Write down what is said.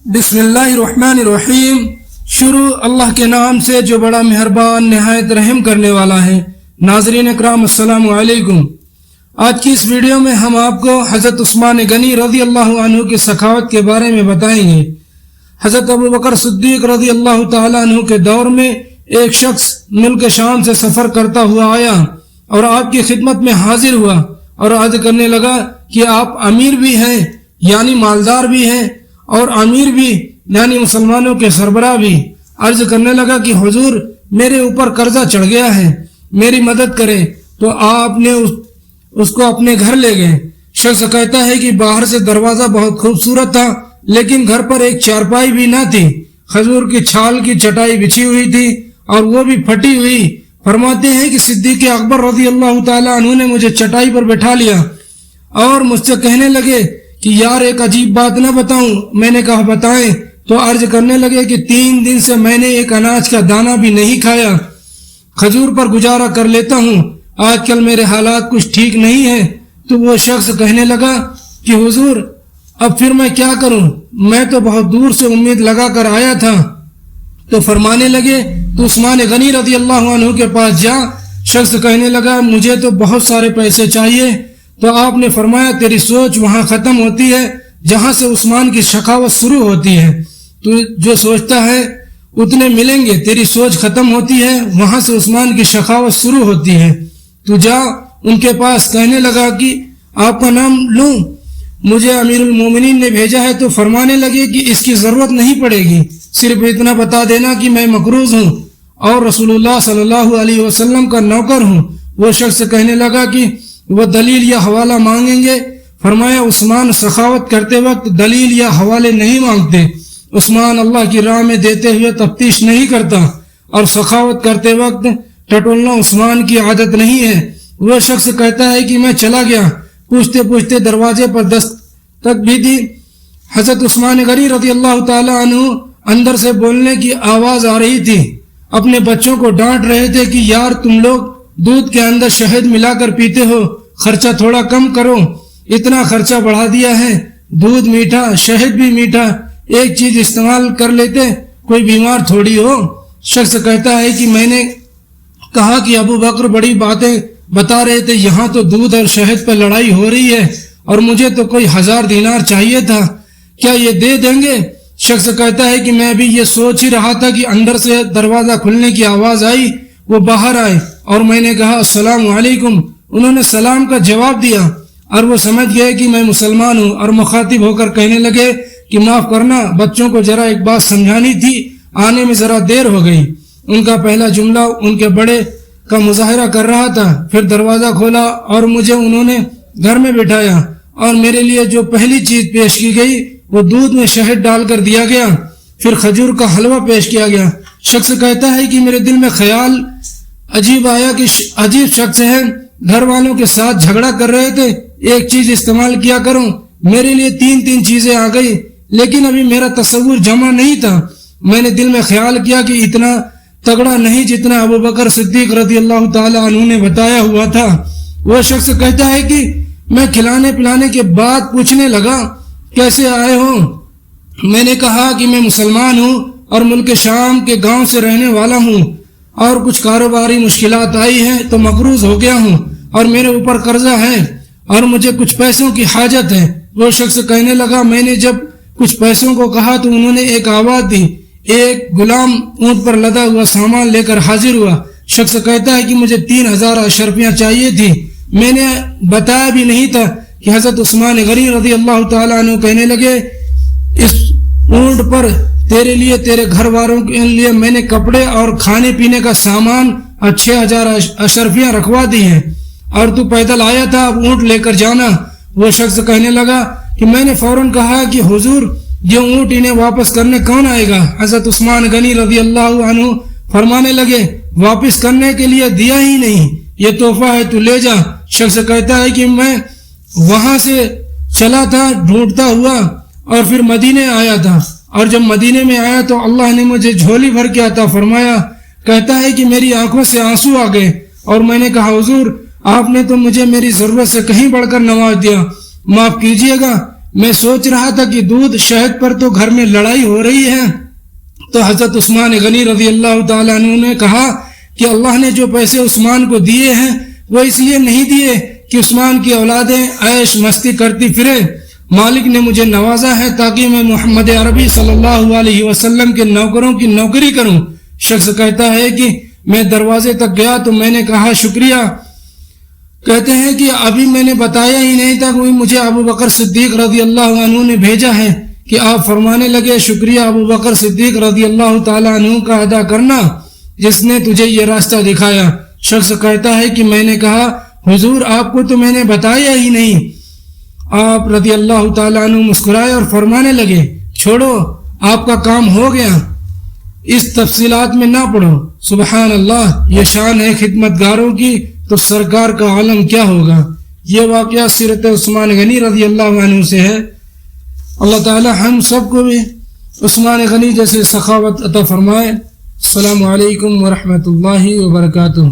بسم اللہ الرحمن الرحیم۔ شروع اللہ کے نام سے جو بڑا مہربان نہایت رحم کرنے والا ہے۔ ناظرین اکرام السلام علیکم۔ آج کی اس ویڈیو میں ہم آپ کو حضرت عثمان غنی رضی اللہ عنہ کی سخاوت کے بارے میں بتائیں گے۔ حضرت ابوبکر صدیق رضی اللہ تعالیٰ عنہ کے دور میں ایک شخص ملک شام سے سفر کرتا ہوا آیا اور آپ کی خدمت میں حاضر ہوا اور عرض کرنے لگا کہ آپ امیر بھی ہیں یعنی مالدار بھی ہیں اور امیر بھی یعنی مسلمانوں کے سربراہ بھی۔ عرض کرنے لگا کہ حضور میرے اوپر قرضہ چڑھ گیا ہے، میری مدد کریں۔ تو آپ نے اس کو اپنے گھر لے گئے۔ شخص کہتا ہے کہ باہر سے دروازہ بہت خوبصورت تھا لیکن گھر پر ایک چارپائی بھی نہ تھی، کھجور کی چھال کی چٹائی بچھی ہوئی تھی اور وہ بھی پھٹی ہوئی۔ فرماتے ہیں کہ صدیق اکبر رضی اللہ تعالیٰ عنہ نے مجھے چٹائی پر بٹھا لیا اور مجھ سے کہنے لگے کہ یار ایک عجیب بات نہ بتاؤں؟ میں نے کہا بتائیں۔ تو عرض کرنے لگے کہ 3 دن سے میں نے ایک اناج کا دانہ بھی نہیں کھایا، کھجور پر گزارا کر لیتا ہوں، آج کل میرے حالات کچھ ٹھیک نہیں ہیں۔ تو وہ شخص کہنے لگا کہ حضور اب پھر میں کیا کروں، میں تو بہت دور سے امید لگا کر آیا تھا۔ تو فرمانے لگے تو عثمان غنی رضی اللہ عنہ کے پاس جا۔ شخص کہنے لگا مجھے تو بہت سارے پیسے چاہیے۔ تو آپ نے فرمایا تیری سوچ وہاں ختم ہوتی ہے جہاں سے عثمان کی سخاوت شروع ہوتی ہے، تو جو سوچتا ہے اتنے ملیں گے، تیری سوچ ختم ہوتی ہے وہاں سے عثمان کی سخاوت شروع ہوتی ہے۔ تو جا ان کے پاس۔ کہنے لگا کہ آپ کا نام لوں؟ مجھے امیر المومنین نے بھیجا ہے۔ تو فرمانے لگے کہ اس کی ضرورت نہیں پڑے گی، صرف اتنا بتا دینا کہ میں مقروض ہوں اور رسول اللہ صلی اللہ علیہ وسلم کا نوکر ہوں۔ وہ شخص کہنے لگا کہ وہ دلیل یا حوالہ مانگیں گے۔ فرمایا عثمان سخاوت کرتے وقت دلیل یا حوالے نہیں مانگتے، عثمان اللہ کی راہ میں دیتے ہوئے تفتیش نہیں کرتا، اور سخاوت کرتے وقت ٹٹولنا عثمان کی عادت نہیں ہے۔ وہ شخص کہتا ہے کہ میں چلا گیا، پوچھتے پوچھتے دروازے پر دستک بھی دی۔ حضرت عثمان غنی رضی اللہ تعالیٰ عنہ اندر سے بولنے کی آواز آ رہی تھی، اپنے بچوں کو ڈانٹ رہے تھے کہ یار تم لوگ دودھ کے اندر شہد ملا کر پیتے ہو، خرچہ تھوڑا کم کرو، اتنا خرچہ بڑھا دیا ہے، دودھ میٹھا شہد بھی میٹھا، ایک چیز استعمال کر لیتے، کوئی بیمار تھوڑی ہو۔ شخص کہتا ہے کہ میں نے کہا کہ ابو بکر بڑی باتیں بتا رہے تھے، یہاں تو دودھ اور شہد پہ لڑائی ہو رہی ہے اور مجھے تو کوئی 1000 دینار چاہیے تھا، کیا یہ دے دیں گے؟ شخص کہتا ہے کہ میں بھی یہ سوچ ہی رہا تھا کہ اندر سے دروازہ کھلنے کی آواز آئی، وہ باہر آئے اور میں نے کہا السلام علیکم، انہوں نے سلام کا جواب دیا اور وہ سمجھ گئے کہ میں مسلمان ہوں، اور مخاطب ہو کر کہنے لگے کہ معاف کرنا، بچوں کو ذرا ایک بات سمجھانی تھی، آنے میں ذرا دیر ہو گئی۔ ان کا پہلا جملہ ان کے بڑے کا مظاہرہ کر رہا تھا۔ پھر دروازہ کھولا اور مجھے انہوں نے گھر میں بٹھایا اور میرے لیے جو پہلی چیز پیش کی گئی وہ دودھ میں شہد ڈال کر دیا گیا، پھر کھجور کا حلوہ پیش کیا گیا۔ شخص کہتا ہے کہ میرے دل میں خیال عجیب آیا کہ عجیب شخص ہے، گھر والوں کے ساتھ جھگڑا کر رہے تھے، ایک چیز استعمال کیا کروں، میرے لیے 3 چیزیں آ گئی، لیکن ابھی میرا تصور جمع نہیں تھا۔ میں نے دل میں خیال کیا کہ اتنا تگڑا نہیں جتنا ابو بکر صدیق رضی اللہ تعالی عنہ نے بتایا ہوا تھا۔ وہ شخص کہتا ہے کہ میں کھلانے پلانے کے بعد پوچھنے لگا کیسے آئے ہو؟ میں نے کہا کہ میں مسلمان ہوں اور ملک شام کے گاؤں سے رہنے والا ہوں، اور کچھ کاروباری مشکلات آئی ہیں تو مقروض ہو گیا ہوں اور میرے اوپر قرضہ ہے اور مجھے کچھ پیسوں کی حاجت ہے۔ وہ شخص کہنے لگا میں نے جب کچھ پیسوں کو کہا تو انہوں نے ایک آواز دی، ایک غلام اونٹ پر لدا ہوا سامان لے کر حاضر ہوا۔ شخص کہتا ہے کہ مجھے 3000 اشرفیاں چاہیے تھی، میں نے بتایا بھی نہیں تھا کہ حضرت عثمان غنی رضی اللہ تعالیٰ عنہ کہنے لگے اس اونٹ پر تیرے لیے تیرے گھر والوں کے لیے میں نے کپڑے اور کھانے پینے کا سامان اور 6000 اشرفیاں رکھوا دی ہیں، اور تو پیدل آیا تھا، اب اونٹ لے کر جانا۔ وہ شخص کہنے لگا کہ میں نے فوراً کہا کہ حضور یہ اونٹ انہیں واپس کرنے کون آئے گا؟ حضرت عثمان غنی رضی اللہ عنہ فرمانے لگے واپس کرنے کے لیے دیا ہی نہیں، یہ تحفہ ہے، تو لے جا۔ شخص کہتا ہے کہ میں وہاں سے چلا تھا ڈھونڈتا ہوا اور پھر مدینے آیا تھا، اور جب مدینے میں آیا تو اللہ نے مجھے جھولی بھر کے عطا فرمایا۔ کہتا ہے کہ میری آنکھوں سے آنسو آ گئے اور میں نے کہا حضور آپ نے تو مجھے میری ضرورت سے کہیں بڑھ کر نواز دیا، معاف کیجئے گا، میں سوچ رہا تھا کہ دودھ شہد پر تو گھر میں لڑائی ہو رہی ہے، تو حضرت عثمان غنی رضی اللہ تعالیٰ عنہ نے کہا کہ اللہ نے جو پیسے عثمان کو دیے ہیں وہ اس لیے نہیں دیے کہ عثمان کی اولادیں عیش مستی کرتی پھرے، مالک نے مجھے نوازا ہے تاکہ میں محمد عربی صلی اللہ علیہ وسلم کے نوکروں کی نوکری کروں۔ شخص کہتا ہے کہ میں دروازے تک گیا تو میں نے کہا شکریہ، کہتے ہیں کہ ابھی میں نے بتایا ہی نہیں تھا کہ مجھے ابو بکر صدیق رضی اللہ عنہ نے بھیجا ہے، کہ آپ فرمانے لگے شکریہ ابو بکر صدیق رضی اللہ تعالیٰ عنہ کا ادا کرنا جس نے تجھے یہ راستہ دکھایا۔ شخص کہتا ہے کہ میں نے کہا حضور آپ کو تو میں نے بتایا ہی نہیں۔ آپ رضی اللہ تعالیٰ عنہ مسکرائے اور فرمانے لگے چھوڑو آپ کا کام ہو گیا، اس تفصیلات میں نہ پڑھو۔ سبحان اللہ، یہ شان ہے خدمت گاروں کی، تو سرکار کا عالم کیا ہوگا۔ یہ واقعہ سیرت عثمان غنی رضی اللہ عنہ سے ہے۔ اللہ تعالی ہم سب کو بھی عثمان غنی جیسے سخاوت عطا فرمائے۔ السلام علیکم ورحمۃ اللہ وبرکاتہ۔